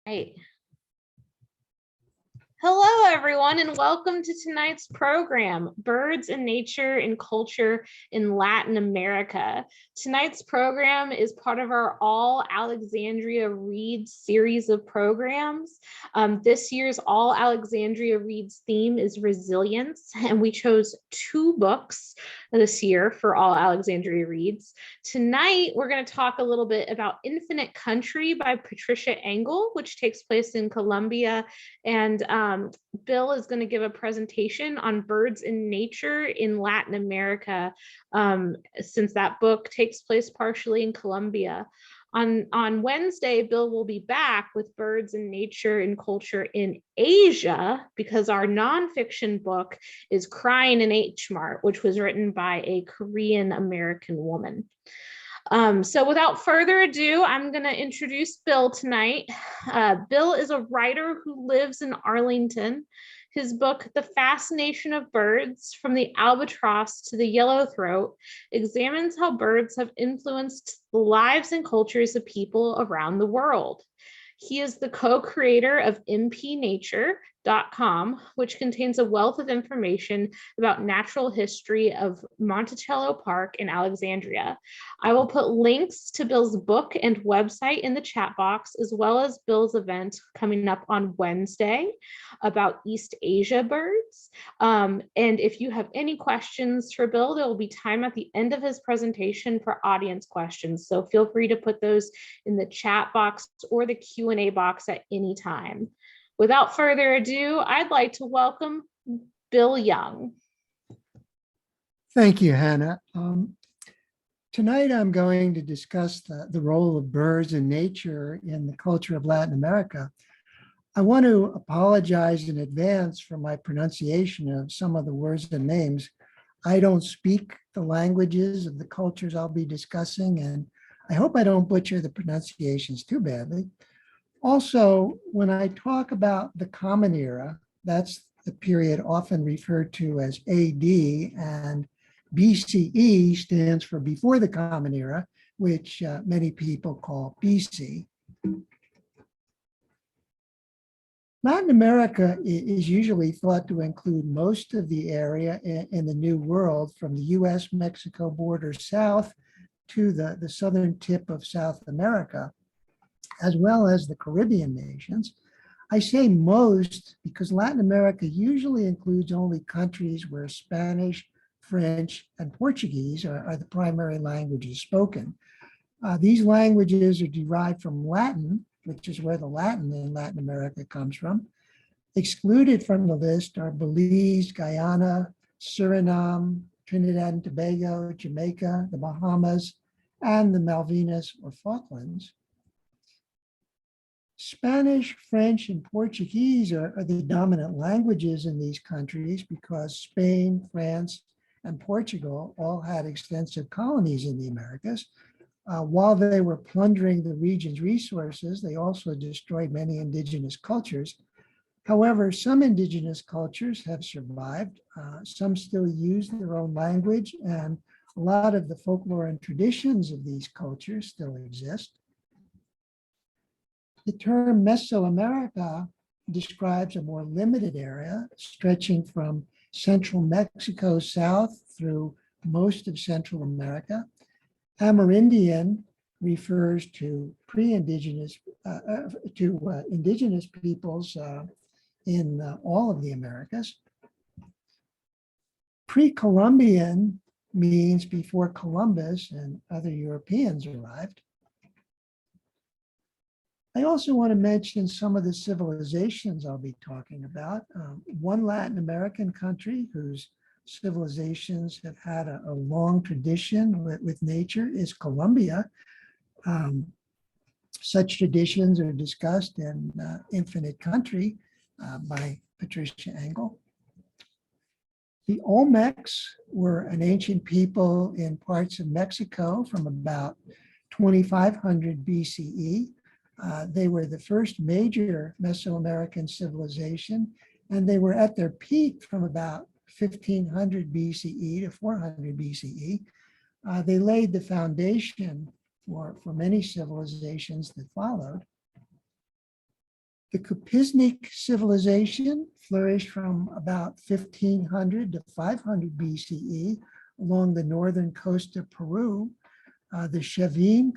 Right. Hello, everyone, and welcome to tonight's program, Birds and Nature and Culture in Latin America. Tonight's program is part of our All Alexandria Reads series of programs. This year's All Alexandria Reads theme is resilience, and we chose 2 books this year for All Alexandria Reads. Tonight, we're going to talk a little bit about Infinite Country by Patricia Engel, which takes place in Colombia, and Bill is going to give a presentation on birds in nature in Latin America, since that book takes place partially in Colombia. On Wednesday, Bill will be back with birds in nature and culture in Asia, because our nonfiction book is Crying in H Mart, which was written by a Korean American woman. So without further ado, I'm going to introduce Bill tonight. Bill is a writer who lives in Arlington. His book, The Fascination of Birds, From the Albatross to the Yellowthroat, examines how birds have influenced the lives and cultures of people around the world. He is the co-creator of mpnature.com, which contains a wealth of information about natural history of Monticello Park in Alexandria. I will put links to Bill's book and website in the chat box, as well as Bill's event coming up on Wednesday about East Asia birds. And if you have any questions for Bill, there will be time at the end of his presentation for audience questions. So feel free to put those in the chat box or the Q&A box at any time. Without further ado, I'd like to welcome Bill Young. Thank you, Hannah. Tonight I'm going to discuss the role of birds in nature in the culture of Latin America. I want to apologize in advance for my pronunciation of some of the words and names. I don't speak the languages of the cultures I'll be discussing, and I hope I don't butcher the pronunciations too badly. Also, when I talk about the Common Era, that's the period often referred to as AD, and BCE stands for before the Common Era, which many people call BC. Latin America is usually thought to include most of the area in the New World, from the US-Mexico border south to the southern tip of South America, as well as the Caribbean nations. I say most because Latin America usually includes only countries where Spanish, French, and Portuguese are the primary languages spoken. These languages are derived from Latin, which is where the Latin in Latin America comes from. Excluded from the list are Belize, Guyana, Suriname, Trinidad and Tobago, Jamaica, the Bahamas, and the Malvinas or Falklands. Spanish, French, and Portuguese are the dominant languages in these countries because Spain, France, and Portugal all had extensive colonies in the Americas. While they were plundering the region's resources, they also destroyed many indigenous cultures. However, some indigenous cultures have survived. Some still use their own language, and a lot of the folklore and traditions of these cultures still exist. The term Mesoamerica describes a more limited area stretching from central Mexico south through most of Central America. Amerindian refers to indigenous peoples in all of the Americas. Pre-Columbian means before Columbus and other Europeans arrived. I also want to mention some of the civilizations I'll be talking about. One Latin American country whose civilizations have had a long tradition with nature is Colombia. Such traditions are discussed in Infinite Country by Patricia Engel. The Olmecs were an ancient people in parts of Mexico from about 2500 BCE. They were the first major Mesoamerican civilization, and they were at their peak from about 1500 BCE to 400 BCE. They laid the foundation for many civilizations that followed. The Pisnic Civilization flourished from about 1500 to 500 BCE along the northern coast of Peru. The Chavin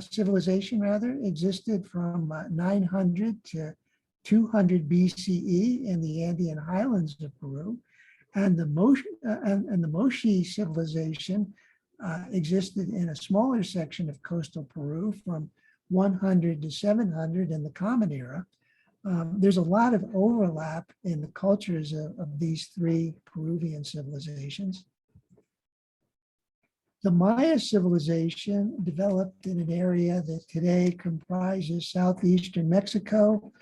civilization existed from 900 to 200 BCE in the Andean highlands of Peru. And the Moshi civilization existed in a smaller section of coastal Peru from 100 to 700 in the Common Era. There's a lot of overlap in the cultures of these three Peruvian civilizations. The Maya civilization developed in an area that today comprises southeastern Mexico,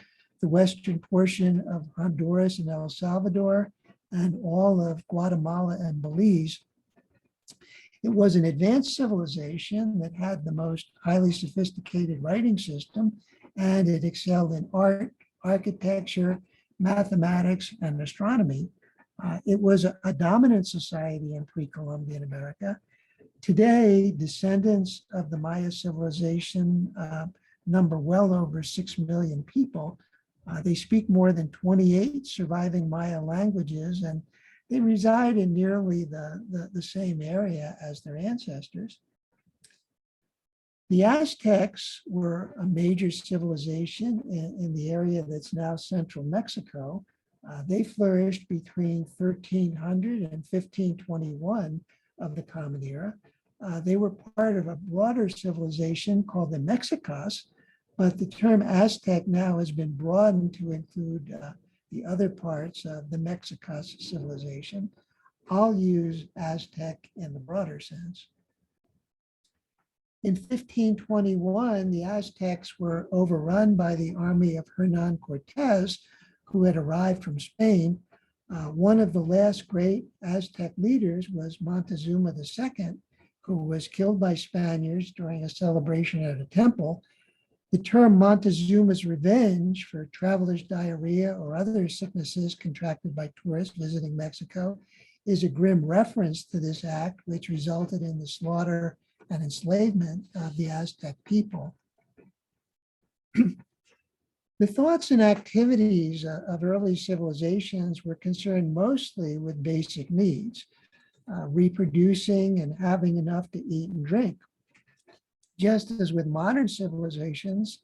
the western portion of Honduras and El Salvador, and all of Guatemala and Belize. It was an advanced civilization that had the most highly sophisticated writing system, and it excelled in art, architecture, mathematics, and astronomy. It was a dominant society in pre-Columbian America. Today, descendants of the Maya civilization number well over 6 million people. They speak more than 28 surviving Maya languages, and they reside in nearly the same area as their ancestors. The Aztecs were a major civilization in the area that's now central Mexico. They flourished between 1300 and 1521 of the Common Era. They were part of a broader civilization called the Mexicas, but the term Aztec now has been broadened to include the other parts of the Mexicas civilization. I'll use Aztec in the broader sense. In 1521, the Aztecs were overrun by the army of Hernan Cortez, who had arrived from Spain. One of the last great Aztec leaders was Montezuma II, who was killed by Spaniards during a celebration at a temple. The term Montezuma's revenge for travelers' diarrhea or other sicknesses contracted by tourists visiting Mexico is a grim reference to this act, which resulted in the slaughter and enslavement of the Aztec people. The thoughts and activities of early civilizations were concerned mostly with basic needs, reproducing and having enough to eat and drink. Just as with modern civilizations,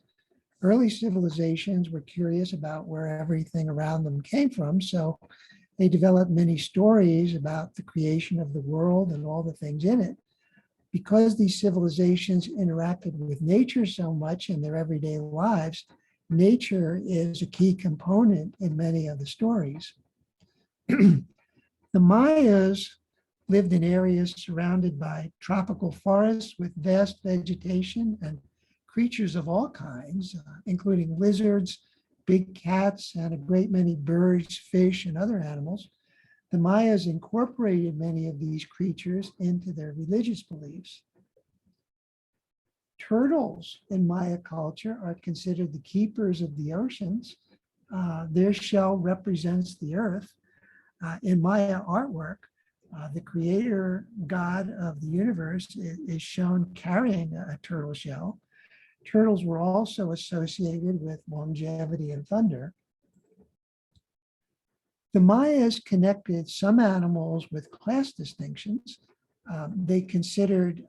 early civilizations were curious about where everything around them came from, so they developed many stories about the creation of the world and all the things in it. Because these civilizations interacted with nature so much in their everyday lives, nature is a key component in many of the stories. The Mayas lived in areas surrounded by tropical forests with vast vegetation and creatures of all kinds, including lizards, big cats, and a great many birds, fish, and other animals. The Mayas incorporated many of these creatures into their religious beliefs. Turtles in Maya culture are considered the keepers of the oceans. Their shell represents the earth. In Maya artwork, the creator god of the universe is shown carrying a turtle shell. Turtles were also associated with longevity and thunder. The Mayas connected some animals with class distinctions. They considered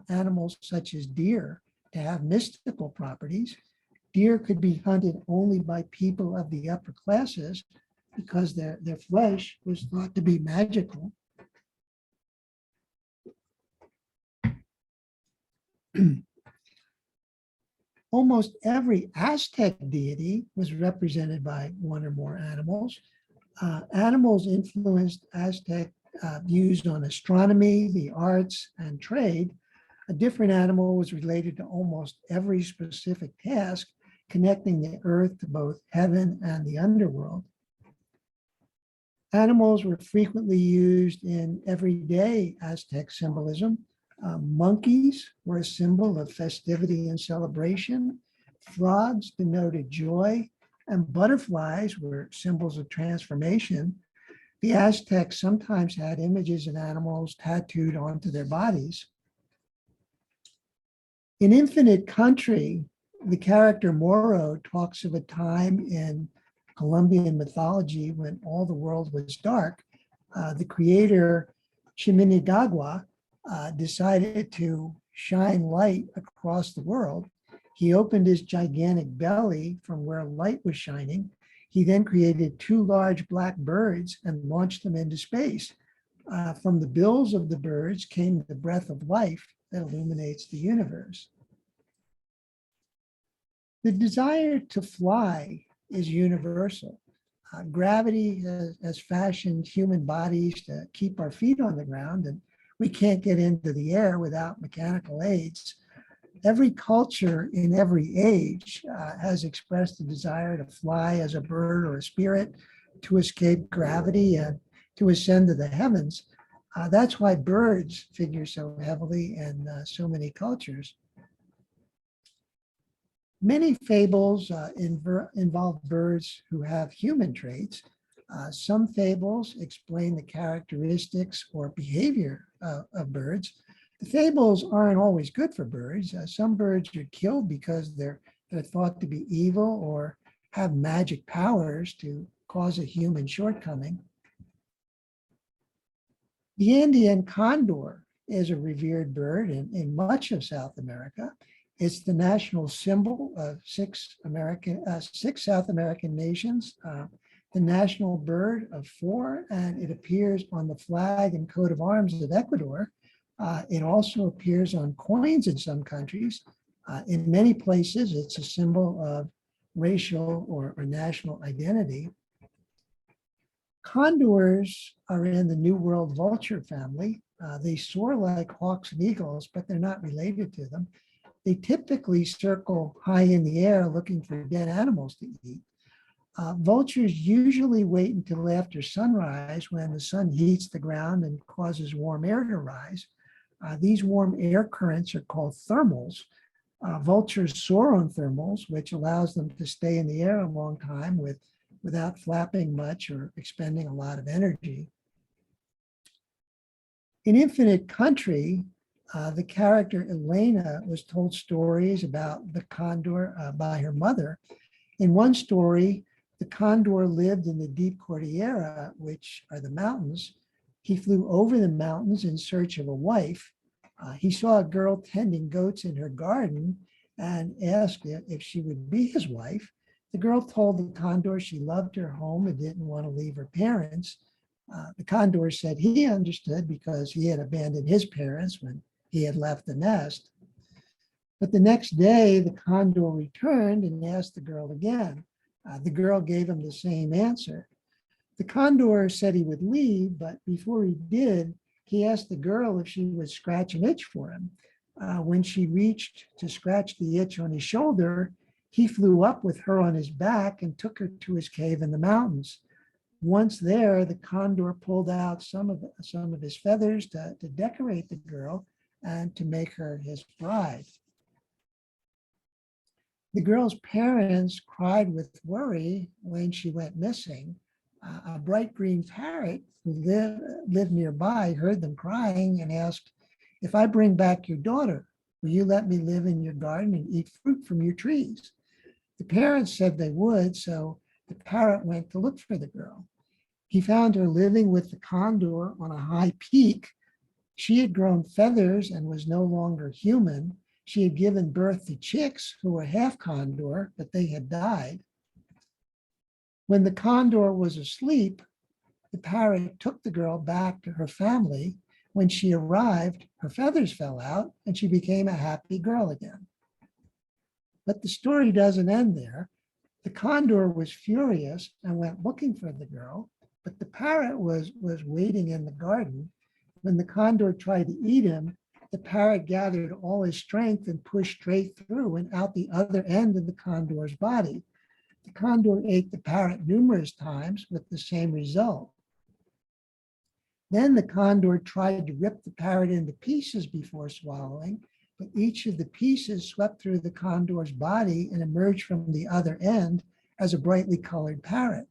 animals such as deer to have mystical properties. Deer could be hunted only by people of the upper classes because their flesh was thought to be magical. Almost every Aztec deity was represented by one or more animals. Animals influenced Aztec views on astronomy, the arts, and trade. A different animal was related to almost every specific task, connecting the earth to both heaven and the underworld. Animals were frequently used in everyday Aztec symbolism. Monkeys were a symbol of festivity and celebration. Frogs denoted joy, and butterflies were symbols of transformation. The Aztecs sometimes had images of animals tattooed onto their bodies. In Infinite Country, The character Moro talks of a time in Colombian mythology when all the world was dark. The creator Chiminidagua decided to shine light across the world. He opened his gigantic belly from where light was shining. He then created two large black birds and launched them into space. From the bills of the birds came the breath of life that illuminates the universe. The desire to fly is universal. Gravity has fashioned human bodies to keep our feet on the ground, and we can't get into the air without mechanical aids. Every culture in every age has expressed a desire to fly as a bird or a spirit, to escape gravity and to ascend to the heavens. That's why birds figure so heavily in so many cultures. Many fables involve birds who have human traits. Some fables explain the characteristics or behavior of birds. The fables aren't always good for birds. Some birds are killed because they're thought to be evil or have magic powers to cause a human shortcoming. The Andean Condor is a revered bird in much of South America. It's the national symbol of six South American nations, the national bird of 4, and it appears on the flag and coat of arms of Ecuador. It also appears on coins in some countries. In many places, it's a symbol of racial or national identity. Condors are in the New World vulture family. They soar like hawks and eagles, but they're not related to them. They typically circle high in the air looking for dead animals to eat. Vultures usually wait until after sunrise when the sun heats the ground and causes warm air to rise. These warm air currents are called thermals. Vultures soar on thermals, which allows them to stay in the air a long time without flapping much or expending a lot of energy. In Infinite Country, the character Elena was told stories about the condor by her mother. In one story, the condor lived in the deep Cordillera, which are the mountains. He flew over the mountains in search of a wife. He saw a girl tending goats in her garden and asked if she would be his wife. The girl told the condor she loved her home and didn't want to leave her parents. The condor said he understood because he had abandoned his parents when he had left the nest. But the next day, the condor returned and asked the girl again. The girl gave him the same answer. The condor said he would leave, but before he did, he asked the girl if she would scratch an itch for him. When she reached to scratch the itch on his shoulder, he flew up with her on his back and took her to his cave in the mountains. Once there, the condor pulled out some of his feathers to decorate the girl and to make her his bride. The girl's parents cried with worry when she went missing. A bright green parrot who lived nearby heard them crying and asked, "If I bring back your daughter, will you let me live in your garden and eat fruit from your trees?" The parents said they would, so the parrot went to look for the girl. He found her living with the condor on a high peak. She had grown feathers and was no longer human. She had given birth to chicks who were half condor, but they had died. When the condor was asleep, the parrot took the girl back to her family. When she arrived, her feathers fell out and she became a happy girl again. But the story doesn't end there. The condor was furious and went looking for the girl, but the parrot was waiting in the garden. When the condor tried to eat him, the parrot gathered all his strength and pushed straight through and out the other end of the condor's body. The condor ate the parrot numerous times with the same result. Then the condor tried to rip the parrot into pieces before swallowing, but each of the pieces swept through the condor's body and emerged from the other end as a brightly colored parrot.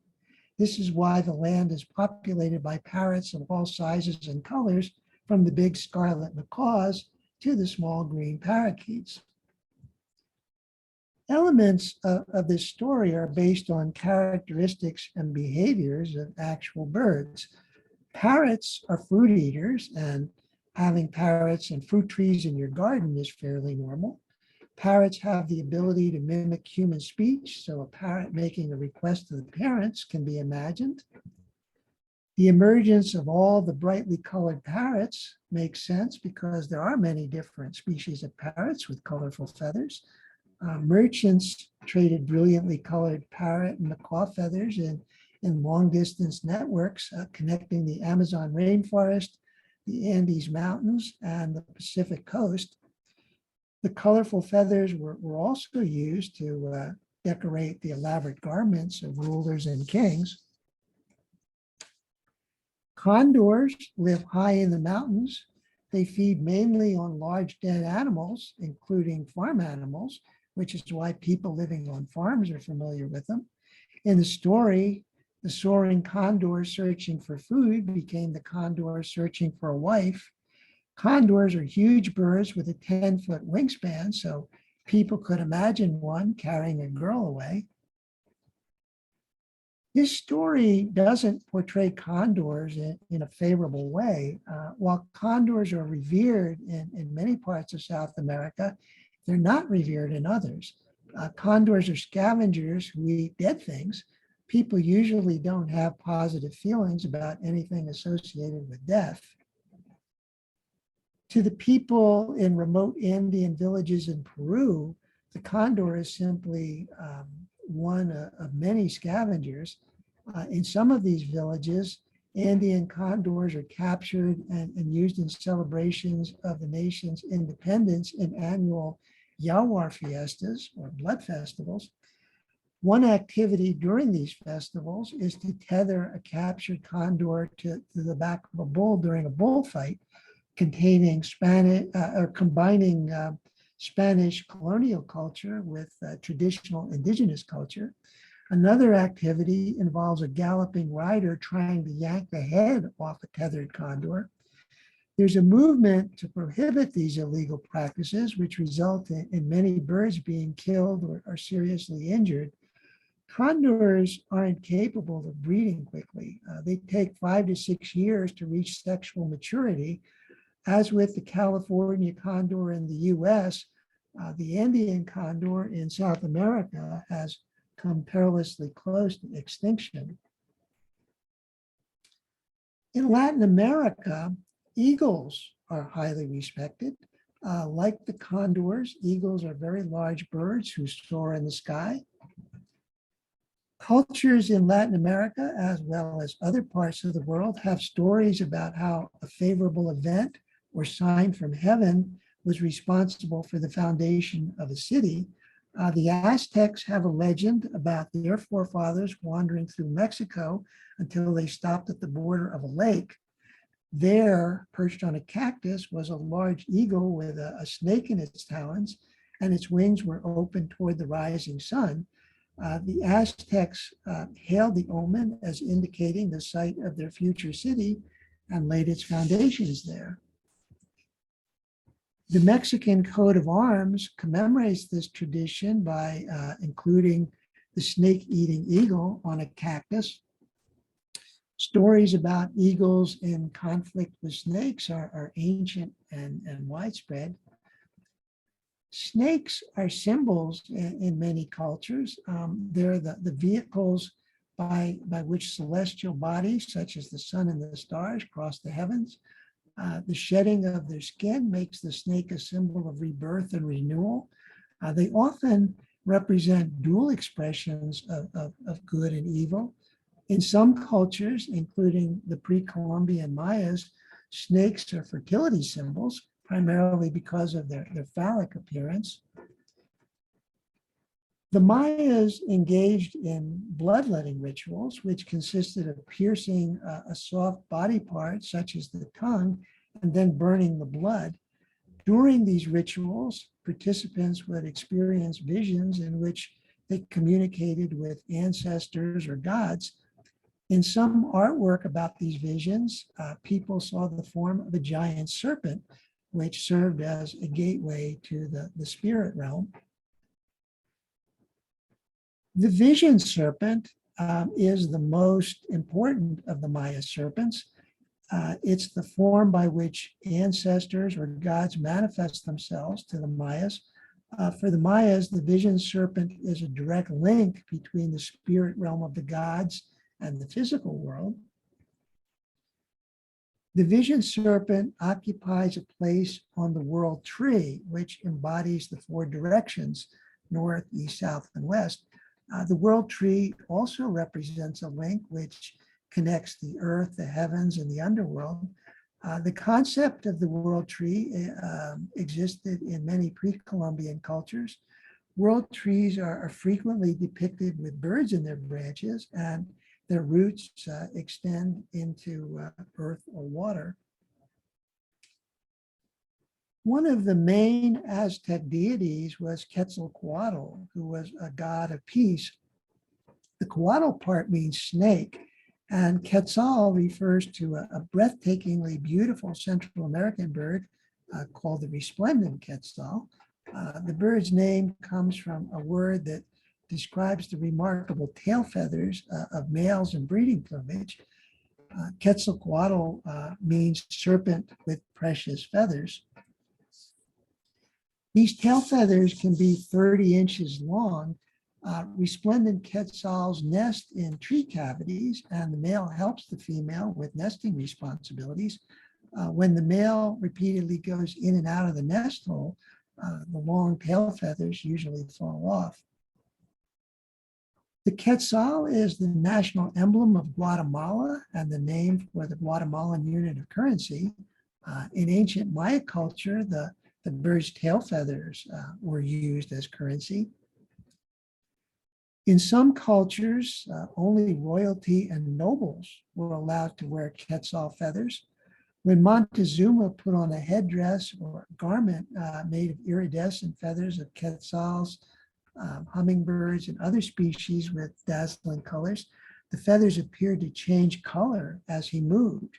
This is why the land is populated by parrots of all sizes and colors, from the big scarlet macaws to the small green parakeets. Elements of this story are based on characteristics and behaviors of actual birds. Parrots are fruit eaters, and having parrots and fruit trees in your garden is fairly normal. Parrots have the ability to mimic human speech, so a parrot making a request to the parents can be imagined. The emergence of all the brightly colored parrots makes sense because there are many different species of parrots with colorful feathers. Merchants traded brilliantly colored parrot and macaw feathers in long-distance networks connecting the Amazon rainforest, the Andes Mountains, and the Pacific coast. The colorful feathers were also used to decorate the elaborate garments of rulers and kings. Condors live high in the mountains. They feed mainly on large dead animals, including farm animals, which is why people living on farms are familiar with them. In the story, the soaring condor searching for food became the condor searching for a wife. Condors are huge birds with a 10-foot wingspan, so people could imagine one carrying a girl away. This story doesn't portray condors in a favorable way. While condors are revered in many parts of South America, they're not revered in others. Condors are scavengers who eat dead things. People usually don't have positive feelings about anything associated with death. To the people in remote Andean villages in Peru, the condor is simply one of many scavengers. In some of these villages, Andean condors are captured and used in celebrations of the nation's independence in annual Jaguar fiestas or blood festivals. One activity during these festivals is to tether a captured condor to the back of a bull during a bullfight, combining Spanish colonial culture with traditional indigenous culture. Another activity involves a galloping rider trying to yank the head off a tethered condor. There's a movement to prohibit these illegal practices, which result in many birds being killed or seriously injured. Condors aren't capable of breeding quickly. They take 5 to 6 years to reach sexual maturity. As with the California condor in the US, the Andean condor in South America has come perilously close to extinction. In Latin America, eagles are highly respected. Like the condors, eagles are very large birds who soar in the sky. Cultures in Latin America, as well as other parts of the world, have stories about how a favorable event or sign from heaven was responsible for the foundation of a city. The Aztecs have a legend about their forefathers wandering through Mexico until they stopped at the border of a lake. There, perched on a cactus, was a large eagle with a snake in its talons, and its wings were open toward the rising sun. The Aztecs hailed the omen as indicating the site of their future city and laid its foundations there. The Mexican coat of arms commemorates this tradition by including the snake-eating eagle on a cactus. Stories about eagles in conflict with snakes are ancient and widespread. Snakes are symbols in many cultures. They're the vehicles by which celestial bodies, such as the sun and the stars, cross the heavens. The shedding of their skin makes the snake a symbol of rebirth and renewal. They often represent dual expressions of good and evil. In some cultures, including the pre-Columbian Mayas, snakes are fertility symbols, primarily because of their phallic appearance. The Mayas engaged in bloodletting rituals, which consisted of piercing a soft body part, such as the tongue, and then burning the blood. During these rituals, participants would experience visions in which they communicated with ancestors or gods. In some artwork about these visions, people saw the form of a giant serpent, which served as a gateway to the spirit realm. The vision serpent is the most important of the Maya serpents. It's the form by which ancestors or gods manifest themselves to the Mayas. For the Mayas, the vision serpent is a direct link between the spirit realm of the gods and the physical world. The vision serpent occupies a place on the world tree, which embodies the four directions, north, east, south, and west. The world tree also represents a link which connects the earth, the heavens, and the underworld. The concept of the world tree existed in many pre-Columbian cultures. World trees are frequently depicted with birds in their branches, and their roots extend into earth or water. One of the main Aztec deities was Quetzalcoatl, who was a god of peace. The coatl part means snake, and Quetzal refers to a breathtakingly beautiful Central American bird called the resplendent Quetzal. The bird's name comes from a word that describes the remarkable tail feathers of males in breeding plumage. Quetzalcoatl means serpent with precious feathers. These tail feathers can be 30 inches long. Resplendent quetzals nest in tree cavities, and the male helps the female with nesting responsibilities. When the male repeatedly goes in and out of the nest hole, the long tail feathers usually fall off. The quetzal is the national emblem of Guatemala and the name for the Guatemalan unit of currency. In ancient Maya culture, the bird's tail feathers were used as currency. In some cultures, only royalty and nobles were allowed to wear quetzal feathers. When Montezuma put on a headdress or garment made of iridescent feathers of quetzals, hummingbirds, and other species with dazzling colors, the feathers appeared to change color as he moved.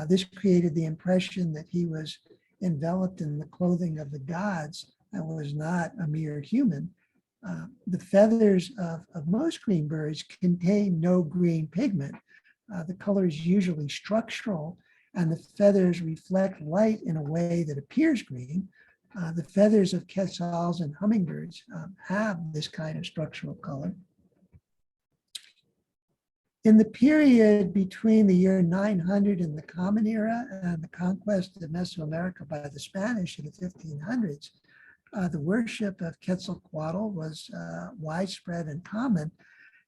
This created the impression that he was enveloped in the clothing of the gods and was not a mere human. The feathers of most green birds contain no green pigment. The color is usually structural, and the feathers reflect light in a way that appears green. The feathers of quetzals and hummingbirds have this kind of structural color. In the period between the year 900 in the Common Era and the conquest of Mesoamerica by the Spanish in the 1500s, the worship of Quetzalcoatl was widespread and common.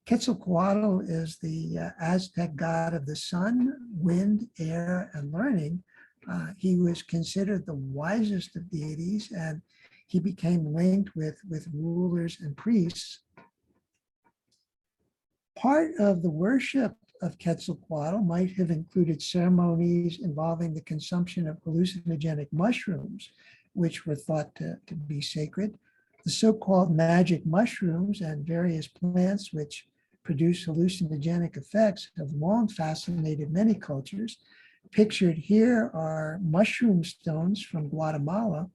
Quetzalcoatl is the Aztec god of the sun, wind, air, and learning. He was considered the wisest of deities, and he became linked with rulers and priests. Part of the worship of Quetzalcoatl might have included ceremonies involving the consumption of hallucinogenic mushrooms, which were thought to be sacred. The so-called magic mushrooms and various plants which produce hallucinogenic effects have long fascinated many cultures. Pictured here are mushroom stones from Guatemala.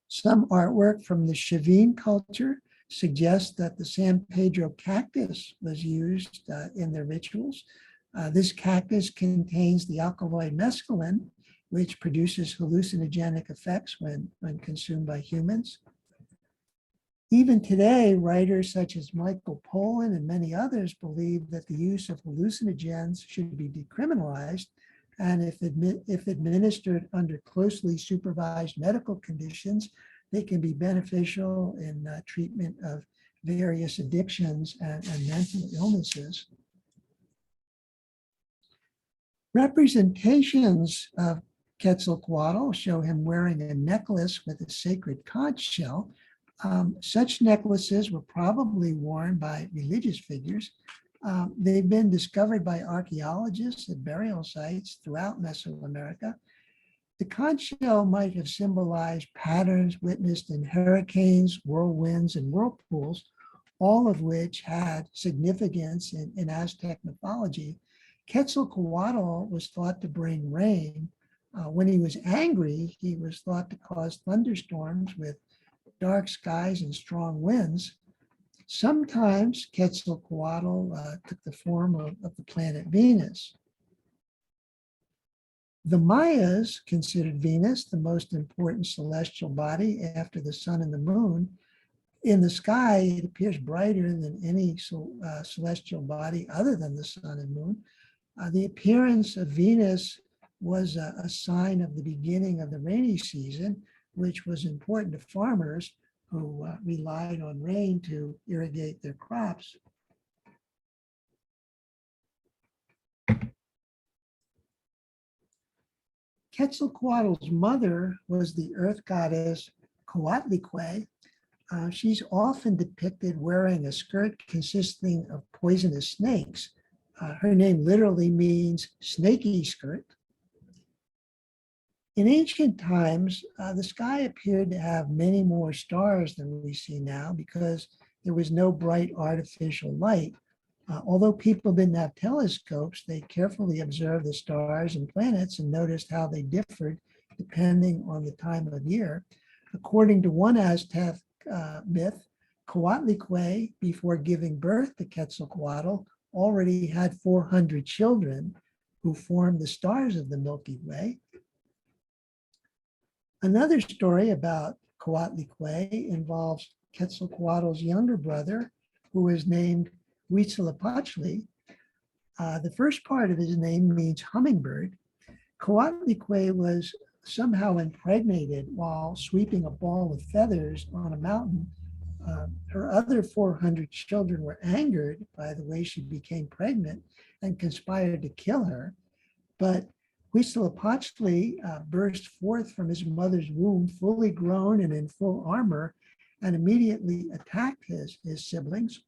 Some artwork from the Chavin culture suggests that the San Pedro cactus was used in their rituals. This cactus contains the alkaloid mescaline, which produces hallucinogenic effects when consumed by humans. Even today, writers such as Michael Pollan and many others believe that the use of hallucinogens should be decriminalized, and if administered under closely supervised medical conditions, they can be beneficial in treatment of various addictions and mental illnesses. Representations of Quetzalcoatl show him wearing a necklace with a sacred conch shell. Such necklaces were probably worn by religious figures. They've been discovered by archaeologists at burial sites throughout Mesoamerica. The conch shell might have symbolized patterns witnessed in hurricanes, whirlwinds, and whirlpools, all of which had significance in Aztec mythology. Quetzalcoatl was thought to bring rain. When he was angry, he was thought to cause thunderstorms with dark skies and strong winds. Sometimes Quetzalcoatl took the form of the planet Venus. The Mayas considered Venus the most important celestial body after the sun and the moon. In the sky, it appears brighter than any celestial body other than the sun and moon. The appearance of Venus was a sign of the beginning of the rainy season, which was important to farmers who relied on rain to irrigate their crops. Quetzalcoatl's mother was the earth goddess Coatlicue. She's often depicted wearing a skirt consisting of poisonous snakes. Her name literally means snaky skirt. In ancient times, the sky appeared to have many more stars than we see now because there was no bright artificial light. Although people didn't have telescopes, they carefully observed the stars and planets and noticed how they differed depending on the time of year. According to one Aztec myth, Coatlicue, before giving birth to Quetzalcoatl, already had 400 children who formed the stars of the Milky Way. Another story about Coatlicue involves Quetzalcoatl's younger brother, who was named Huitzilopochtli. The first part of his name means hummingbird. Coatlicue was somehow impregnated while sweeping a ball of feathers on a mountain. Her other 400 children were angered by the way she became pregnant and conspired to kill her. But Huitzilopochtli burst forth from his mother's womb, fully grown and in full armor, and immediately attacked his siblings.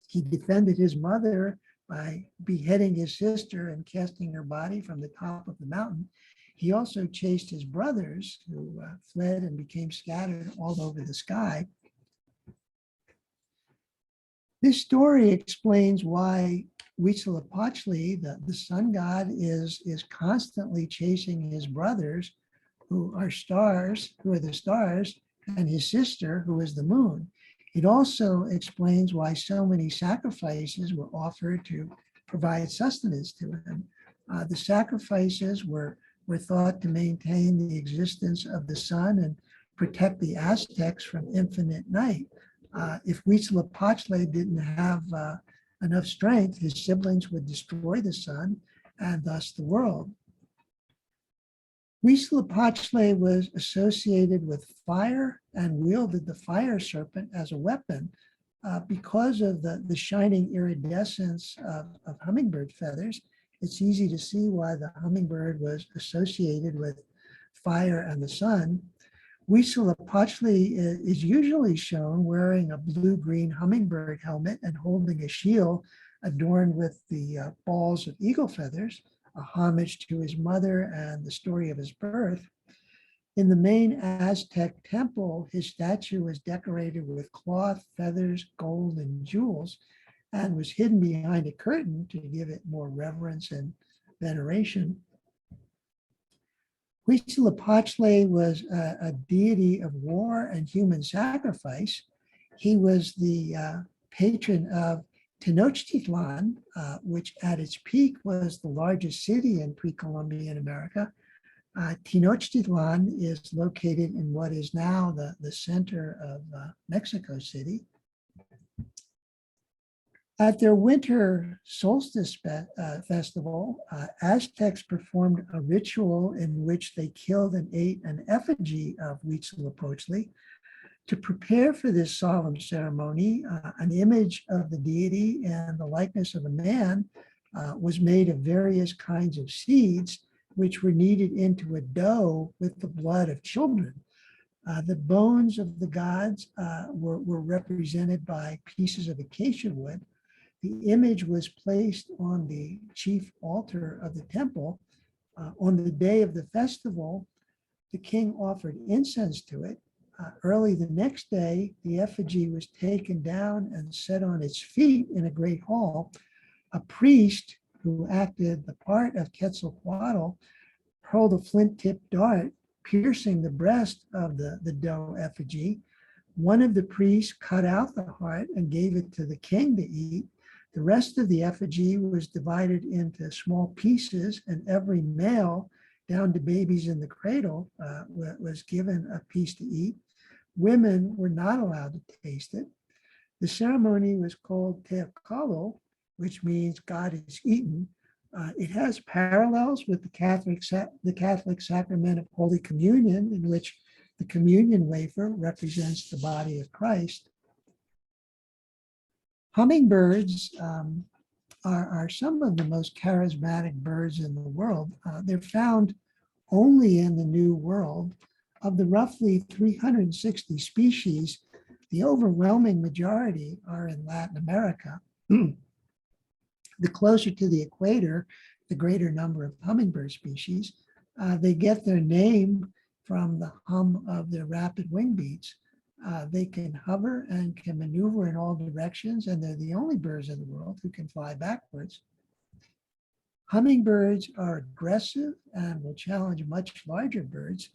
He defended his mother by beheading his sister and casting her body from the top of the mountain. He also chased his brothers, who fled and became scattered all over the sky. This story explains why Huitzilopochtli, the sun god, is constantly chasing his brothers, who are the stars, and his sister, who is the moon. It also explains why so many sacrifices were offered to provide sustenance to him. The sacrifices were thought to maintain the existence of the sun and protect the Aztecs from infinite night. If Huitzilopochtli didn't have enough strength, his siblings would destroy the sun and thus the world. Huitzilopochtli was associated with fire and wielded the fire serpent as a weapon. Because of the shining iridescence of hummingbird feathers, it's easy to see why the hummingbird was associated with fire and the sun. Huitzilopochtli is usually shown wearing a blue-green hummingbird helmet and holding a shield adorned with the balls of eagle feathers, a homage to his mother and the story of his birth. In the main Aztec temple, his statue was decorated with cloth, feathers, gold, and jewels, and was hidden behind a curtain to give it more reverence and veneration. Huitzilopochtli was a deity of war and human sacrifice. He was the patron of Tenochtitlan, which at its peak was the largest city in pre-Columbian America. Tenochtitlan is located in what is now the center of Mexico City. At their winter solstice festival, Aztecs performed a ritual in which they killed and ate an effigy of Huitzilopochtli. To prepare for this solemn ceremony, an image of the deity and the likeness of a man was made of various kinds of seeds, which were kneaded into a dough with the blood of children. The bones of the gods were represented by pieces of acacia wood. The image was placed on the chief altar of the temple. On the day of the festival, the king offered incense to it. Early the next day, the effigy was taken down and set on its feet in a great hall. A priest who acted the part of Quetzalcoatl hurled a flint-tipped dart, piercing the breast of the dough effigy. One of the priests cut out the heart and gave it to the king to eat. The rest of the effigy was divided into small pieces, and every male, down to babies in the cradle, was given a piece to eat. Women were not allowed to taste it. The ceremony was called Quetzalcoatl, which means God is eaten. It has parallels with the Catholic sacrament of Holy Communion, in which the communion wafer represents the body of Christ. Hummingbirds are some of the most charismatic birds in the world. They're found only in the New World. Of the roughly 360 species, the overwhelming majority are in Latin America. The closer to the equator, the greater number of hummingbird species. They get their name from the hum of their rapid wing beats. They can hover and can maneuver in all directions, and they're the only birds in the world who can fly backwards. Hummingbirds are aggressive and will challenge much larger birds.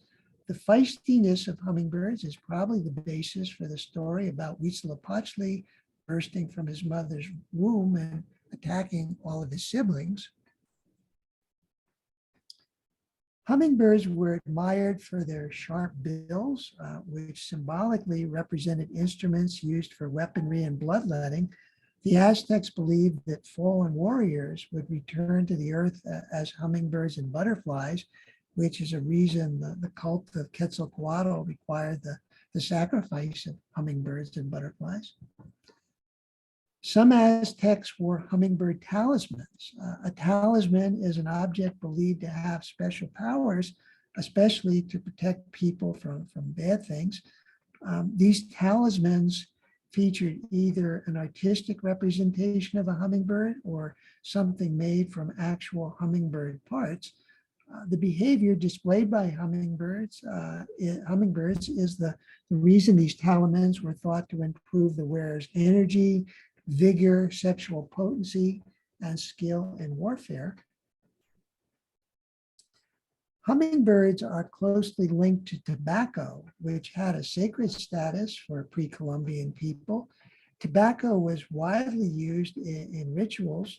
The feistiness of hummingbirds is probably the basis for the story about Quetzalcoatl bursting from his mother's womb and attacking all of his siblings. Hummingbirds were admired for their sharp bills, which symbolically represented instruments used for weaponry and bloodletting. The Aztecs believed that fallen warriors would return to the earth as hummingbirds and butterflies, which is a reason the cult of Quetzalcoatl required the sacrifice of hummingbirds and butterflies. Some Aztecs wore hummingbird talismans. A talisman is an object believed to have special powers, especially to protect people from bad things. These talismans featured either an artistic representation of a hummingbird or something made from actual hummingbird parts. The behavior displayed by hummingbirds is the reason these talismans were thought to improve the wearer's energy, vigor, sexual potency, and skill in warfare. Hummingbirds are closely linked to tobacco, which had a sacred status for pre-Columbian people. Tobacco was widely used in rituals.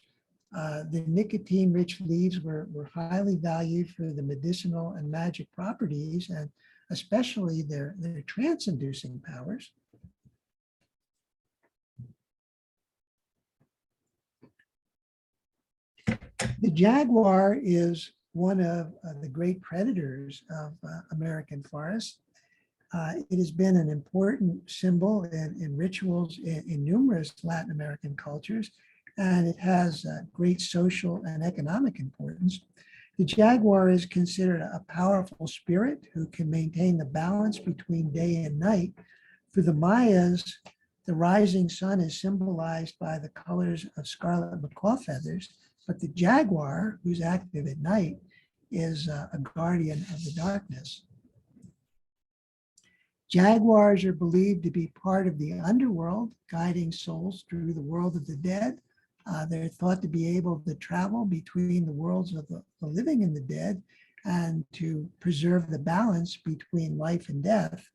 The nicotine-rich leaves were highly valued for the medicinal and magic properties, and especially their trance-inducing powers. The jaguar is one of the great predators of American forests. It has been an important symbol in rituals in numerous Latin American cultures, and it has great social and economic importance. The jaguar is considered a powerful spirit who can maintain the balance between day and night. For the Mayas, the rising sun is symbolized by the colors of scarlet macaw feathers, but the jaguar, who's active at night, is a guardian of the darkness. Jaguars are believed to be part of the underworld, guiding souls through the world of the dead. They're thought to be able to travel between the worlds of the living and the dead and to preserve the balance between life and death.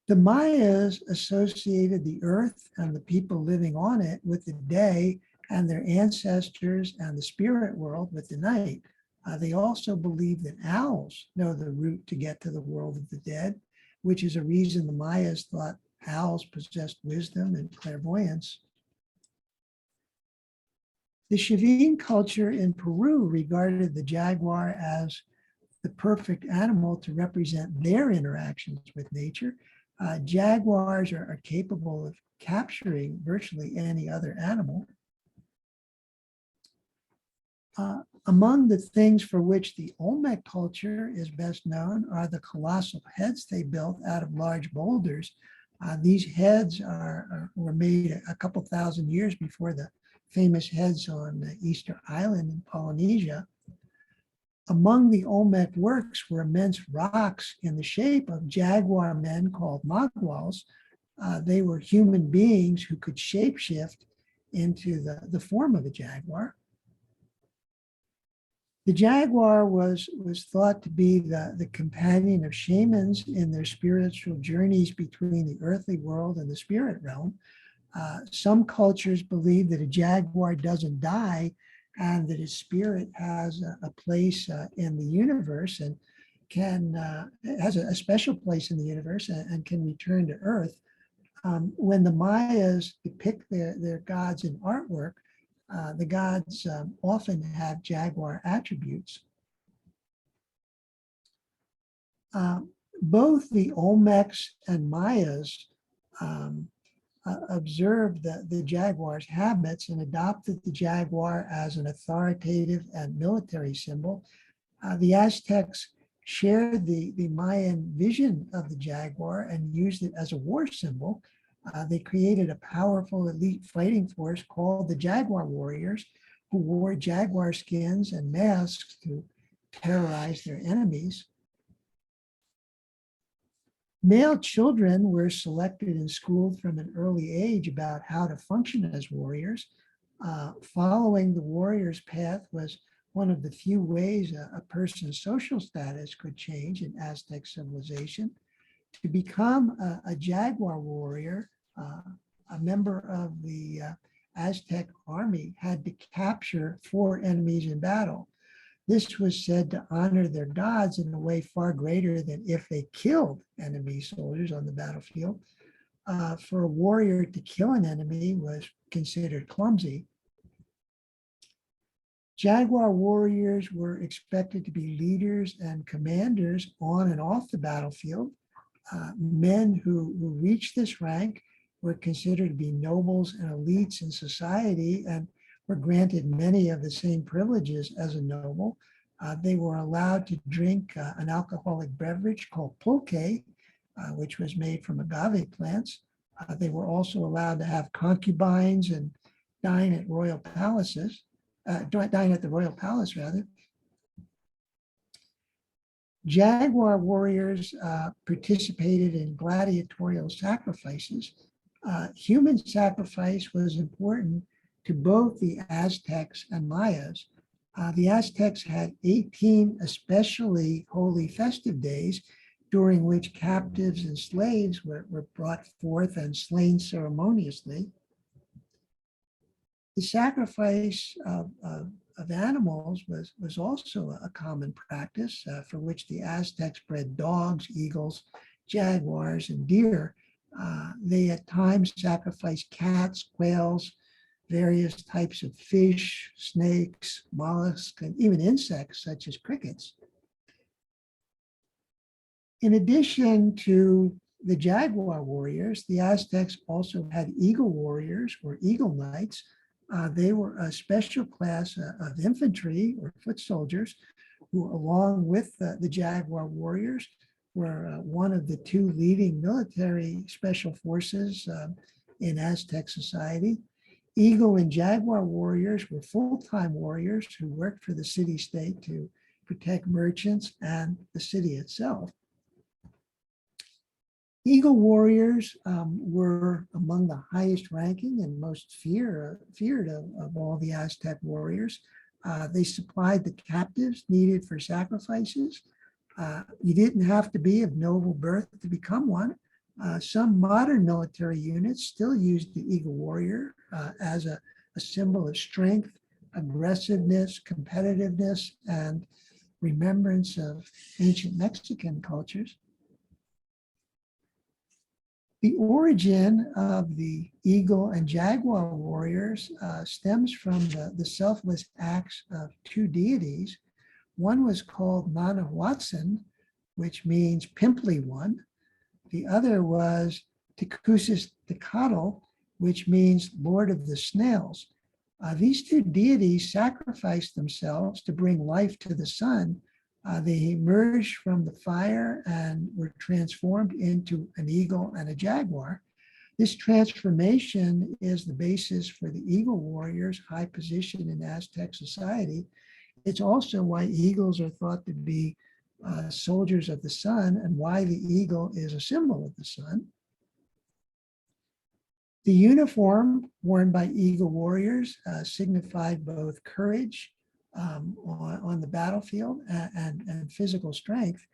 The Mayas associated the earth and the people living on it with the day, and their ancestors and the spirit world with the night. They also believe that owls know the route to get to the world of the dead, which is a reason the Mayas thought owls possessed wisdom and clairvoyance. The Chavin culture in Peru regarded the jaguar as the perfect animal to represent their interactions with nature. Jaguars are capable of capturing virtually any other animal. Among the things for which the Olmec culture is best known are the colossal heads they built out of large boulders. These heads were made a couple thousand years before the famous heads on Easter Island in Polynesia. Among the Olmec works were immense rocks in the shape of jaguar men called maguals. They were human beings who could shapeshift into the form of a jaguar. The jaguar was thought to be the companion of shamans in their spiritual journeys between the earthly world and the spirit realm. Some cultures believe that a jaguar doesn't die and that his spirit has a place in the universe and has a special place in the universe and can return to Earth. When the Mayas depict their gods in artwork, the gods often have jaguar attributes. Both the Olmecs and Mayas observed the jaguar's habits and adopted the jaguar as an authoritative and military symbol. The Aztecs shared the Mayan vision of the jaguar and used it as a war symbol. They created a powerful elite fighting force called the Jaguar warriors, who wore jaguar skins and masks to terrorize their enemies. Male children were selected and schooled from an early age about how to function as warriors. Following the warrior's path was one of the few ways a person's social status could change in Aztec civilization. To become a jaguar warrior, a member of the Aztec army had to capture 4 enemies in battle. This was said to honor their gods in a way far greater than if they killed enemy soldiers on the battlefield. For a warrior to kill an enemy was considered clumsy. Jaguar warriors were expected to be leaders and commanders on and off the battlefield. Men who reached this rank were considered to be nobles and elites in society and were granted many of the same privileges as a noble. They were allowed to drink an alcoholic beverage called pulque, which was made from agave plants. They were also allowed to have concubines and dine at royal palaces, dine at the royal palace rather. Jaguar warriors participated in gladiatorial sacrifices. Human sacrifice was important to both the Aztecs and Mayas. The Aztecs had 18 especially holy festive days during which captives and slaves were brought forth and slain ceremoniously. The sacrifice of animals was also a common practice for which the Aztecs bred dogs, eagles, jaguars, and deer. They at times sacrificed cats, quails, various types of fish, snakes, mollusks, and even insects such as crickets. In addition to the jaguar warriors, the Aztecs also had eagle warriors or eagle knights. They were a special class of infantry or foot soldiers who, along with the jaguar warriors, were one of the 2 leading military special forces in Aztec society. Eagle and jaguar warriors were full-time warriors who worked for the city-state to protect merchants and the city itself. Eagle warriors were among the highest ranking and most feared of all the Aztec warriors. They supplied the captives needed for sacrifices. You didn't have to be of noble birth to become one. Some modern military units still use the eagle warrior as a symbol of strength, aggressiveness, competitiveness, and remembrance of ancient Mexican cultures. The origin of the eagle and jaguar warriors stems from the selfless acts of 2 deities. One was called Manahuatzin, which means pimply one. The other was Quetzalcoatl, which means Lord of the Snails. These 2 deities sacrificed themselves to bring life to the sun. They emerged from the fire and were transformed into an eagle and a jaguar. This transformation is the basis for the eagle warriors' high position in Aztec society. It's also why eagles are thought to be soldiers of the sun and why the eagle is a symbol of the sun. The uniform worn by eagle warriors signified both courage, on the battlefield and physical strength.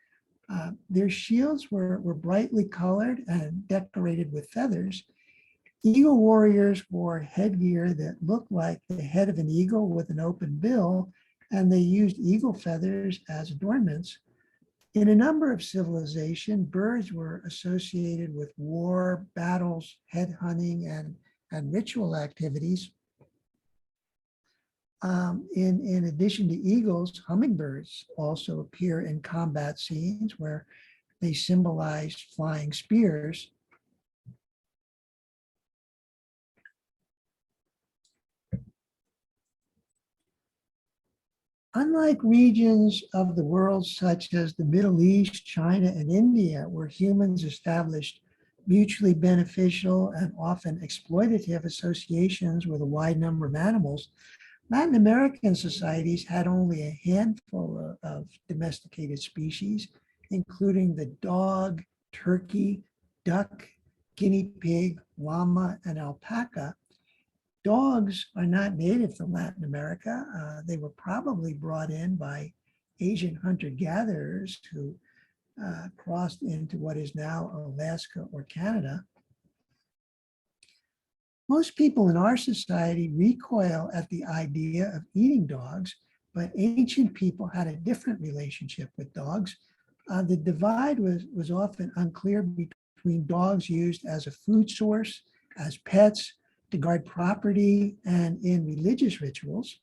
Their shields were brightly colored and decorated with feathers. Eagle warriors wore headgear that looked like the head of an eagle with an open bill, and they used eagle feathers as adornments. In a number of civilizations, birds were associated with war, battles, head hunting, and ritual activities. In addition to eagles, hummingbirds also appear in combat scenes where they symbolize flying spears. Unlike regions of the world such as the Middle East, China, and India, where humans established mutually beneficial and often exploitative associations with a wide number of animals, Latin American societies had only a handful of domesticated species, including the dog, turkey, duck, guinea pig, llama, and alpaca. Dogs are not native to Latin America. They were probably brought in by Asian hunter-gatherers who crossed into what is now Alaska or Canada. Most people in our society recoil at the idea of eating dogs, but ancient people had a different relationship with dogs. The divide was often unclear between dogs used as a food source, as pets, to guard property, and in religious rituals.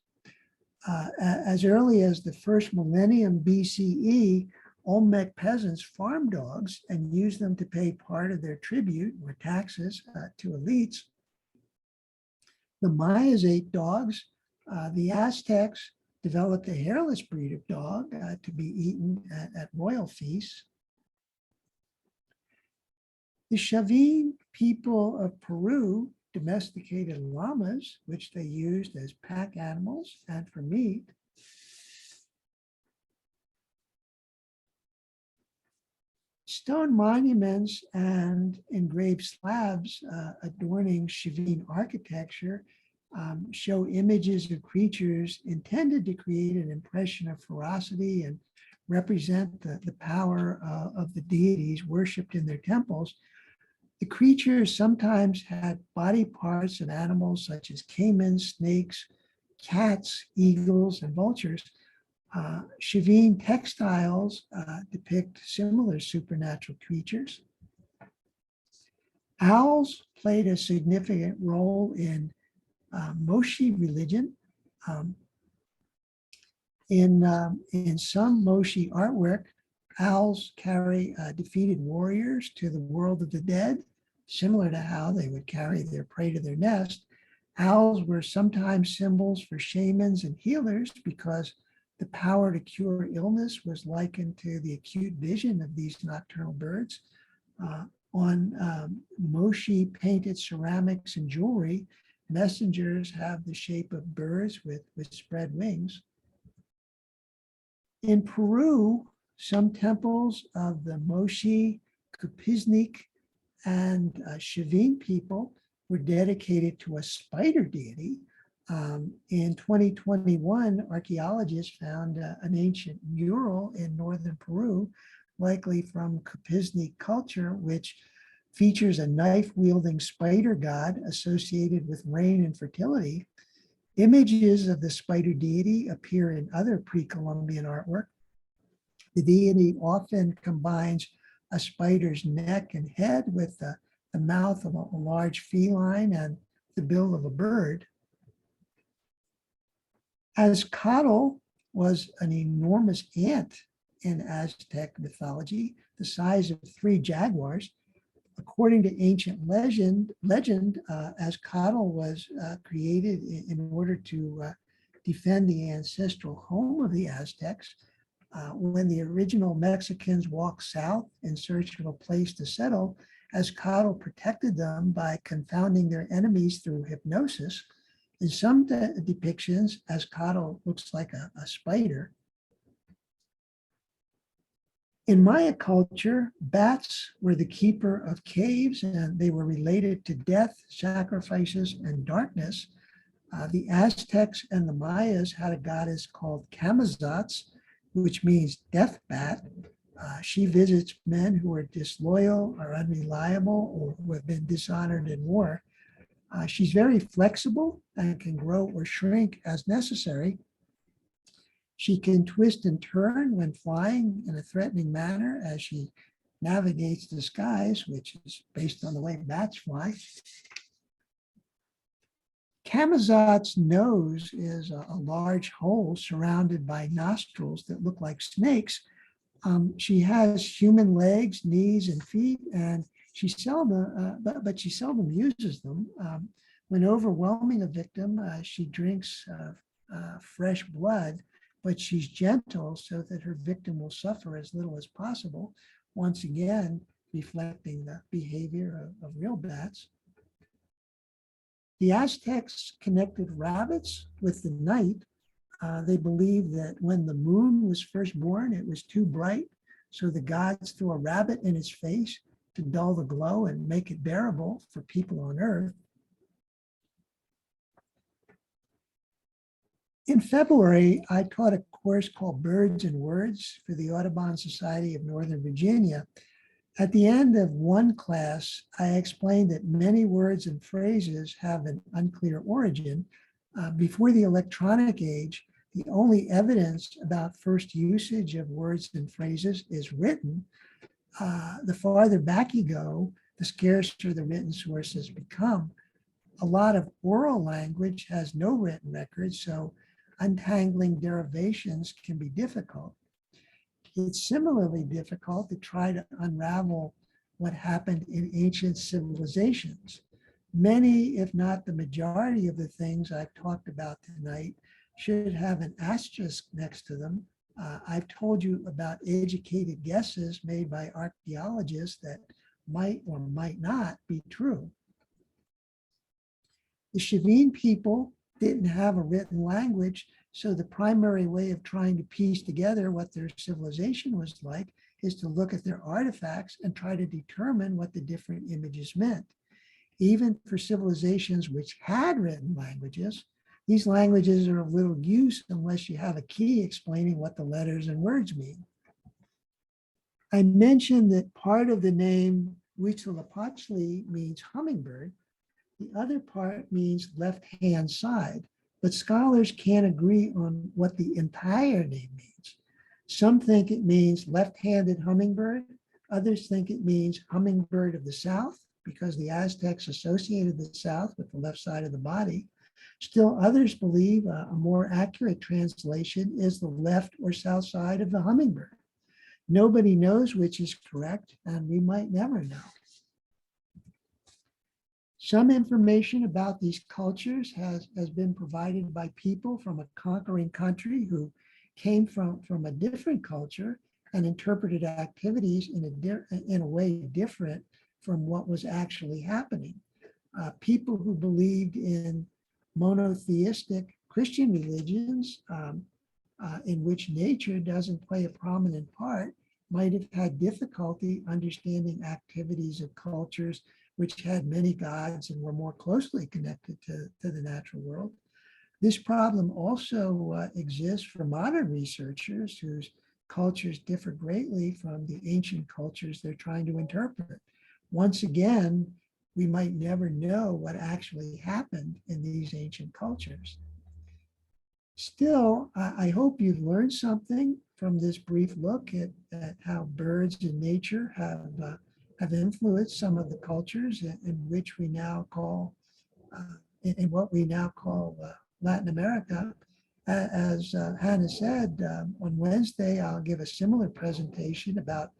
As early as the first millennium BCE, Olmec peasants farmed dogs and used them to pay part of their tribute or taxes to elites. The Mayas ate dogs. The Aztecs developed a hairless breed of dog to be eaten at royal feasts. The Chavin people of Peru domesticated llamas, which they used as pack animals and for meat. Stone monuments and engraved slabs adorning Chavin architecture show images of creatures intended to create an impression of ferocity and represent the power of the deities worshipped in their temples. The creatures sometimes had body parts of animals such as caimans, snakes, cats, eagles, and vultures. Chavin textiles depict similar supernatural creatures. Owls played a significant role in Moche religion. In some Moche artwork, owls carry defeated warriors to the world of the dead, similar to how they would carry their prey to their nest. Owls were sometimes symbols for shamans and healers because the power to cure illness was likened to the acute vision of these nocturnal birds. On Moche painted ceramics and jewelry, messengers have the shape of birds with spread wings. In Peru, some temples of the Moche, Pisnic, and Chavin people were dedicated to a spider deity. In 2021, archaeologists found an ancient mural in northern Peru, likely from Pisnic culture, which features a knife-wielding spider god associated with rain and fertility. Images of the spider deity appear in other pre-Columbian artwork. The deity often combines a spider's neck and head with the mouth of a large feline and the bill of a bird. Aztecs was an enormous ant in Aztec mythology, the size of 3 jaguars. According to ancient legend, Aztecs was created in order to defend the ancestral home of the Aztecs. When the original Mexicans walked south in search of a place to settle, Aztecs protected them by confounding their enemies through hypnosis. In some depictions, Aztecs looks like a spider. In Maya culture, bats were the keeper of caves, and they were related to death, sacrifices, and darkness. The Aztecs and the Mayas had a goddess called Camazotz, which means death bat. She visits men who are disloyal or unreliable or who have been dishonored in war. She's very flexible and can grow or shrink as necessary. She can twist and turn when flying in a threatening manner as she navigates the skies, which is based on the way bats fly. Camazott's nose is a large hole surrounded by nostrils that look like snakes. She has human legs, knees, and feet, and she seldom uses them. When overwhelming a victim, she drinks fresh blood, but she's gentle so that her victim will suffer as little as possible, once again, reflecting the behavior of real bats. The Aztecs connected rabbits with the night. They believed that when the moon was first born, it was too bright, so the gods threw a rabbit in its face to dull the glow and make it bearable for people on Earth. In February, I taught a course called Birds and Words for the Audubon Society of Northern Virginia. At the end of one class, I explained that many words and phrases have an unclear origin. Before the electronic age, the only evidence about first usage of words and phrases is written. The farther back you go, the scarcer the written sources become. A lot of oral language has no written record, so untangling derivations can be difficult. It's similarly difficult to try to unravel what happened in ancient civilizations. Many, if not the majority of the things I've talked about tonight should have an asterisk next to them. I've told you about educated guesses made by archaeologists that might or might not be true. The Chavin people didn't have a written language, so the primary way of trying to piece together what their civilization was like is to look at their artifacts and try to determine what the different images meant. Even for civilizations which had written languages, these languages are of little use unless you have a key explaining what the letters and words mean. I mentioned that part of the name Quetzalcoatl means hummingbird. The other part means left-hand side, but scholars can't agree on what the entire name means. Some think it means left-handed hummingbird. Others think it means hummingbird of the South, because the Aztecs associated the South with the left side of the body. Still others believe a more accurate translation is the left or south side of the hummingbird. Nobody knows which is correct, and we might never know. Some information about these cultures has been provided by people from a conquering country who came from a different culture and interpreted activities in a way different from what was actually happening. People who believed in monotheistic Christian religions in which nature doesn't play a prominent part might have had difficulty understanding activities of cultures which had many gods and were more closely connected to the natural world. This problem also exists for modern researchers whose cultures differ greatly from the ancient cultures they're trying to interpret. Once again, we might never know what actually happened in these ancient cultures. Still, I hope you've learned something from this brief look at how birds in nature have influenced some of the cultures in which we now call, in what we now call Latin America. As Hannah said, on Wednesday, I'll give a similar presentation about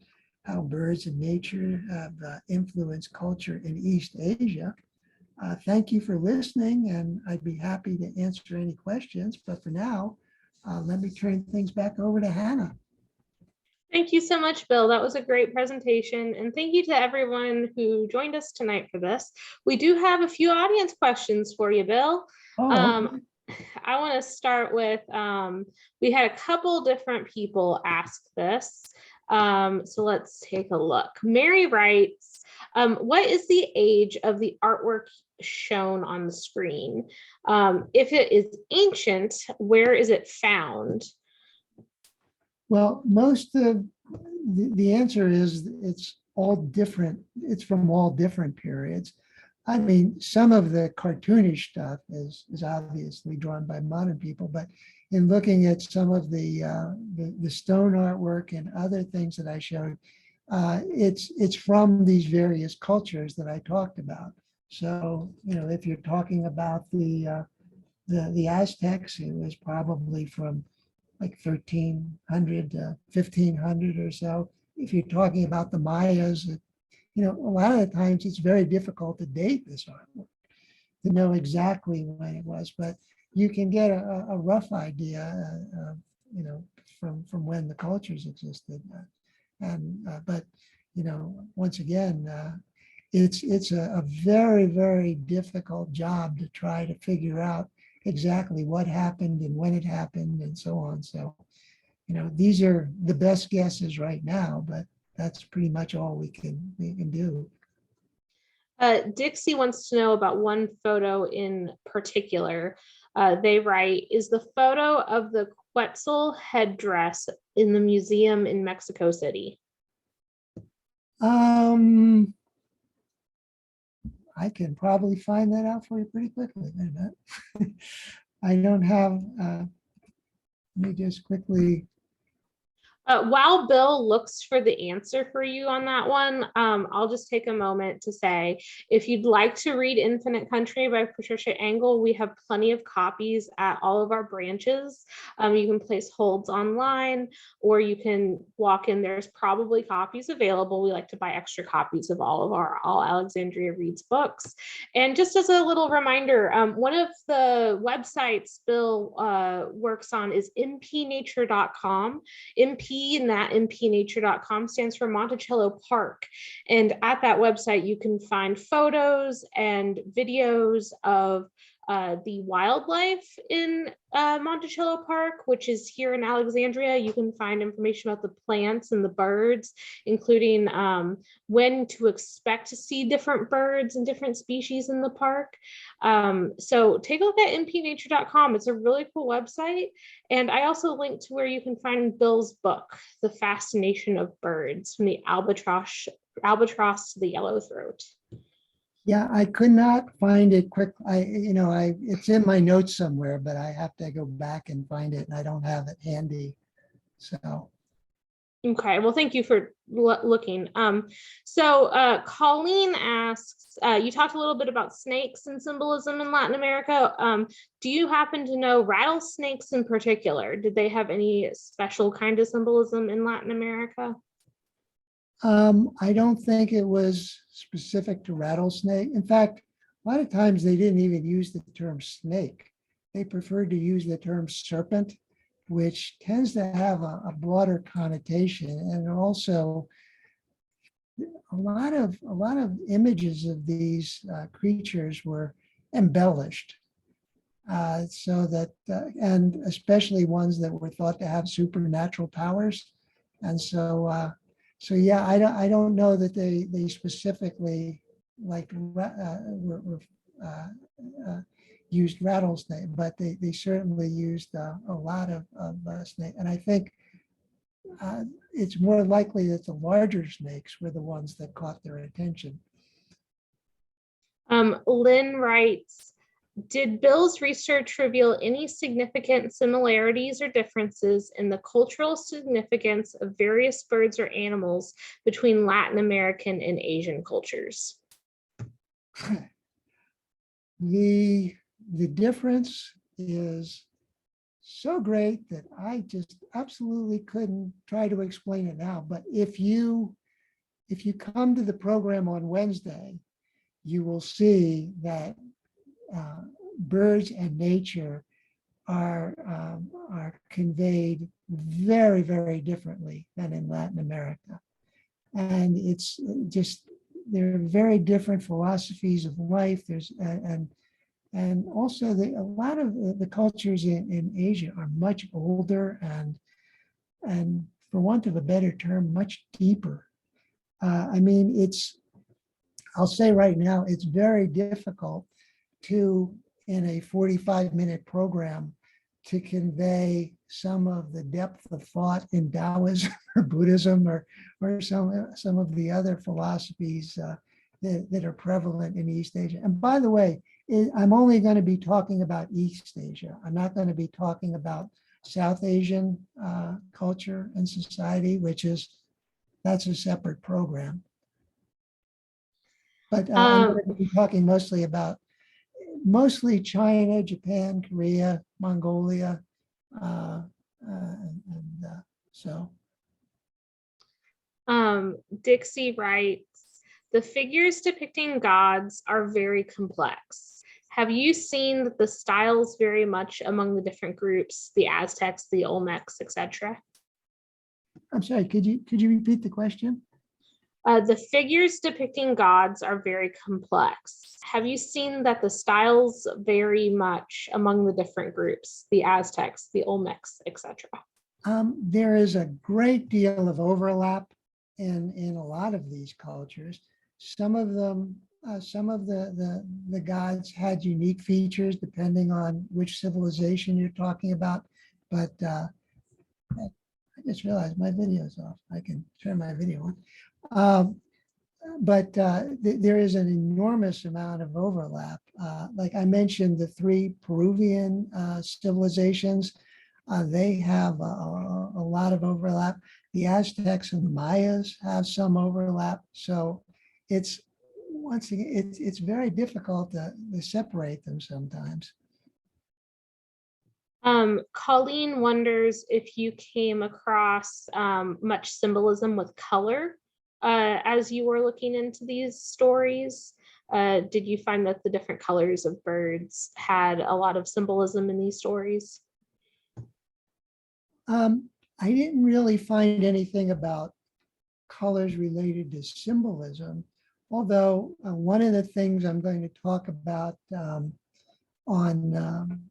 how birds in nature have influenced culture in East Asia. Thank you for listening, and I'd be happy to answer any questions. But for now, let me turn things back over to Hannah. Thank you so much, Bill. That was a great presentation. And thank you to everyone who joined us tonight for this. We do have a few audience questions for you, Bill. I want to start with, we had a couple different people ask this. So let's take a look. Mary writes, what is the age of the artwork shown on the screen. If it is ancient, where is it found? Well, most of the answer is it's all different. It's from all different periods. I mean, some of the cartoonish stuff is obviously drawn by modern people, but in looking at some of the stone artwork and other things that I showed, it's from these various cultures that I talked about. So, you know, if you're talking about the Aztecs, it was probably from like 1300 to 1500 or so. If you're talking about the Mayas, you know, a lot of the times it's very difficult to date this artwork, to know exactly when it was, but you can get a rough idea, you know, from when the cultures existed. But, you know, once again, it's a very, very difficult job to try to figure out exactly what happened and when it happened and so on. So, you know, these are the best guesses right now, but that's pretty much all we can do. Dixie wants to know about one photo in particular. They write, is the photo of the Quetzal headdress in the museum in Mexico City? I can probably find that out for you pretty quickly. I don't have, let me just quickly. While Bill looks for the answer for you on that one, I'll just take a moment to say, if you'd like to read Infinite Country by Patricia Engel, we have plenty of copies at all of our branches. You can place holds online, or you can walk in. There's probably copies available. We like to buy extra copies of all of our All Alexandria Reads books. And just as a little reminder, one of the websites Bill works on is mpnature.com. MP in that mpnature.com stands for Monticello Park. And at that website, you can find photos and videos of the wildlife in Monticello Park, which is here in Alexandria. You can find information about the plants and the birds, including when to expect to see different birds and different species in the park. So take a look at mpnature.com. It's a really cool website. And I also linked to where you can find Bill's book, The Fascination of Birds, from the albatross to the yellowthroat. Yeah, I could not find it quick. It's in my notes somewhere, but I have to go back and find it, and I don't have it handy. So. Okay, well, thank you for looking. Colleen asks, you talked a little bit about snakes and symbolism in Latin America. Do you happen to know rattlesnakes in particular? Did they have any special kind of symbolism in Latin America? I don't think it was specific to rattlesnake. In fact, a lot of times they didn't even use the term snake. They preferred to use the term serpent, which tends to have a broader connotation, and also a lot of images of these creatures were embellished, so that and especially ones that were thought to have supernatural powers, and so yeah, I don't know that they specifically used rattlesnake, but they certainly used a lot of snake. And I think it's more likely that the larger snakes were the ones that caught their attention. Lynn writes, did Bill's research reveal any significant similarities or differences in the cultural significance of various birds or animals between Latin American and Asian cultures? The difference is so great that I just absolutely couldn't try to explain it now. But if you come to the program on Wednesday, you will see that birds and nature are conveyed very, very differently than in Latin America. And it's just, they're very different philosophies of life. And also a lot of the cultures in Asia are much older and for want of a better term, much deeper. I mean, I'll say right now, it's very difficult to, in a 45-minute program, to convey some of the depth of thought in Taoism or Buddhism or some of the other philosophies that are prevalent in East Asia. And by the way, I'm only going to be talking about East Asia. I'm not going to be talking about South Asian culture and society, that's a separate program. But I'm going to be talking mostly China, Japan, Korea, Mongolia, so. Dixie writes, the figures depicting gods are very complex. Have you seen that the styles vary much among the different groups, the Aztecs, the Olmecs, etc.? I'm sorry, could you repeat the question? The figures depicting gods are very complex. Have you seen that the styles vary much among the different groups, the Aztecs, the Olmecs, etc.? There is a great deal of overlap in a lot of these cultures. Some of them, some of the gods had unique features depending on which civilization you're talking about. But I just realized my video is off. I can turn my video on. But there is an enormous amount of overlap. Like I mentioned, the three Peruvian civilizations, they have a lot of overlap. The Aztecs and the Mayas have some overlap. So once again, it's very difficult to separate them sometimes. Colleen wonders if you came across much symbolism with color as you were looking into these stories. Did you find that the different colors of birds had a lot of symbolism in these stories? I didn't really find anything about colors related to symbolism, although one of the things I'm going to talk about on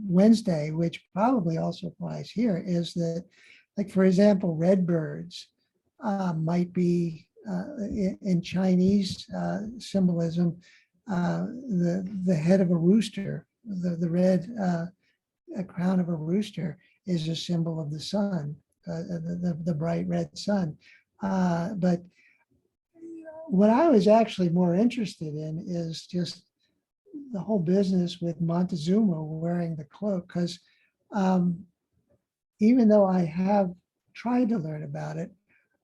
Wednesday, which probably also applies here, is that, like, for example, red birds might be in Chinese symbolism, the head of a rooster, the red crown of a rooster is a symbol of the sun, the bright red sun. But what I was actually more interested in is just the whole business with Montezuma wearing the cloak, because even though I have tried to learn about it,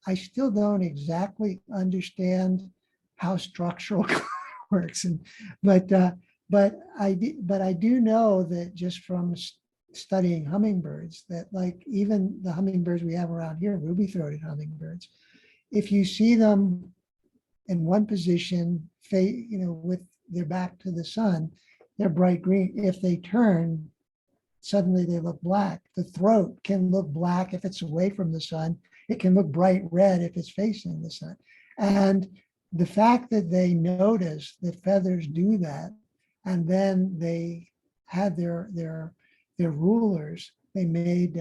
I still don't exactly understand how structural works. But I do know that just from studying hummingbirds, that like even the hummingbirds we have around here, ruby-throated hummingbirds, if you see them in one position, with their back to the sun, they're bright green. If they turn, suddenly they look black. The throat can look black if it's away from the sun. It can look bright red if it's facing the sun. And the fact that they noticed that feathers do that, and then they had their rulers, they made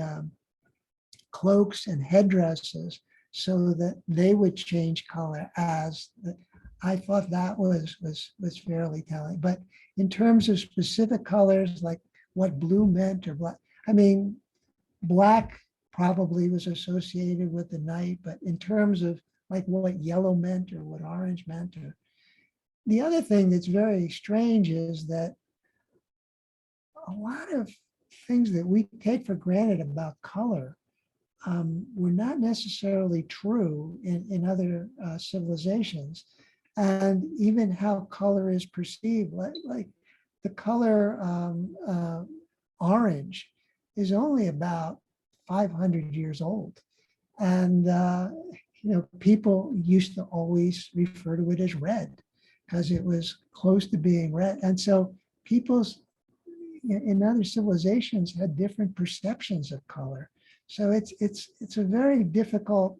cloaks and headdresses so that they would change color I thought that was fairly telling. But in terms of specific colors, like what blue meant or black, I mean, black probably was associated with the night, but in terms of like what yellow meant or what orange meant, or the other thing that's very strange is that a lot of things that we take for granted about color were not necessarily true in other civilizations. And even how color is perceived, like the color orange is only about 500 years old. And, people used to always refer to it as red because it was close to being red. And so people's, in other civilizations, had different perceptions of color. So it's a very difficult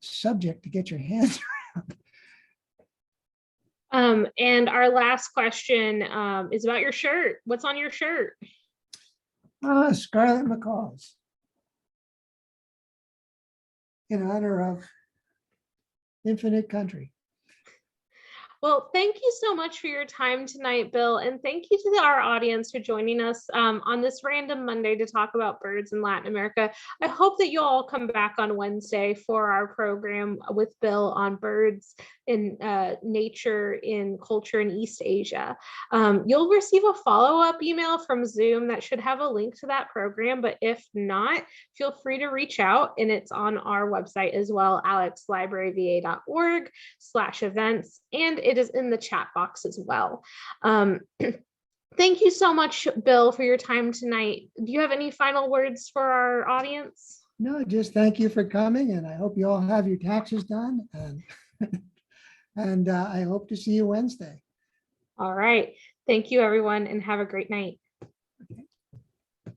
subject to get your hands around. And our last question is about your shirt. What's on your shirt? Scarlet macaws, in honor of Infinite Country. Well, thank you so much for your time tonight, Bill. And thank you to our audience for joining us on this random Monday to talk about birds in Latin America. I hope that you'll all come back on Wednesday for our program with Bill on birds in nature in culture in East Asia. You'll receive a follow-up email from Zoom that should have a link to that program. But if not, feel free to reach out, and it's on our website as well, alexlibraryva.org/events, and it is in the chat box as well. Thank you so much, Bill, for your time tonight. Do you have any final words for our audience? No, just thank you for coming, and I hope you all have your taxes done, and I hope to see you Wednesday. All right. Thank you, everyone, and have a great night.